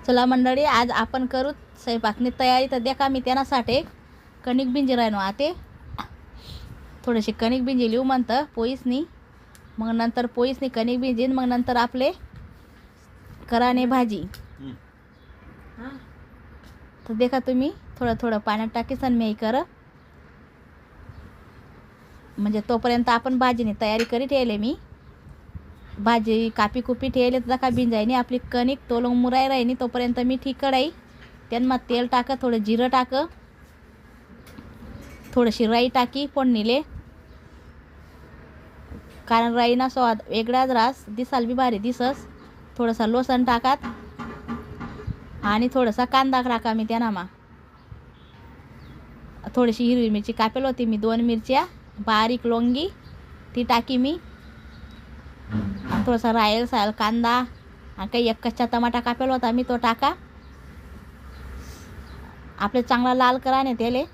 चला मंडळी, आज आपण करू स्वयंपाकनी तयारी. तर देखा मी त्यासाठी कणिक भिंजी राहणो आते. थोडीशी कणिक भिंजी लिहू म्हणतं पोईसनी, मग नंतर पोईसनी कणिक भिंजीन, मग नंतर आपले कराने भाजी. तर देखा तुम्ही थोडं थोडं पाण्यात टाकीसन मी कर, म्हणजे तोपर्यंत आपण भाजीनी तयारी करी ठेवले. मी भाजी कापी कुपी ठेवले तर का भिंजायनी आपली कणिक तोलून मुराय राहिनी. तोपर्यंत मी ठीक कढाई त्यांना तेल टाक, थोडं जिरं टाक, थोडीशी राई टाकी फोडणीले, कारण राईना स्वाद वेगळाच रास, दिसाल बी भारी दिसस. थोडंसं लसूण टाकात आणि थोडासा कांदा टाका. मी त्यांना थोडीशी हिरवी मिरची कापेल होती मी, 2 मिरच्या बारीक लोंगी ती टाकी मी. थोडासा रायल सायल कांदा आणि काही एक कच्चा टमाटा कापेल होता मी, तो टाका. आपले चांगला लाल कराने त्याले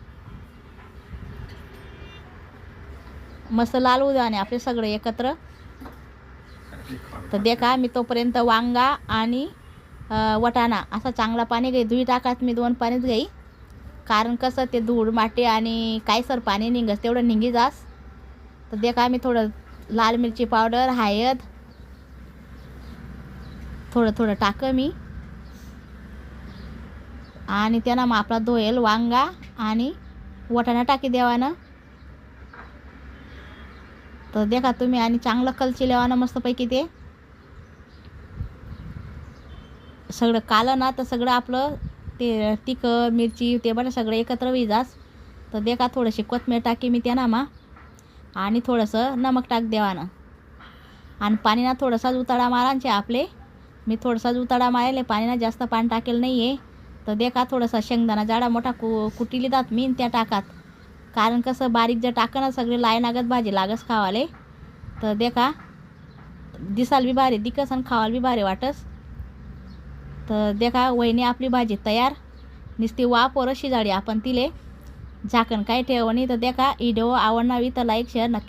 मस्त लाल होऊ द्या आणि आपले सगळे एकत्र. तर देखा मी तोपर्यंत वांगा आणि वटाणा असा चांगला पाणी घे धुई टाकात. मी 2 पाणीच घेई, कारण कसं ते धूळ माटे आणि काय सर पाणी निघस तेवढं निघी जास. तर देखा मी थोडं लाल मिरची पावडर, हळद थोडं थोडं टाक मी, आणि त्यांना मग आपला धोयल वांगा आणि वटाणा टाकी देवानं. तर देखा तुम्ही आणि चांगलं कलची लेवानं मस्तपैकी ते सगळं कालं ना, तर सगळं आपलं ते तिखट मिरची ते बरं सगळं एकत्र विजास. तर देखा थोडीशी कोथिंबीर टाकी मी त्यांना आणि थोडंसं नमक टाक देवानं, आणि पाणीना थोडासाच उताळा मारांचे आपले. मी थोडासाच उताळा मारायले, पाणीना जास्त पाणी टाकेल नाही आहे. तर देखा थोडासा शेंगदाणा जाडा मोठा कुटीली जात मी त्या टाकात, कारण कसं बारीक जर टाकं ना सगळे लाय लागत भाजी लागस खावाले. तर देखा दिसाल बी भारी दिकस आणि खावाल बी भारी वाटस. तर देखा वहिनी आपली भाजी तयार, नुसती वाफ वर शिजाडी आपण तिले झाकण काय ठेवणी. तर देखा व्हिडिओ आवडणावी तर लाईक शेअर नक्की.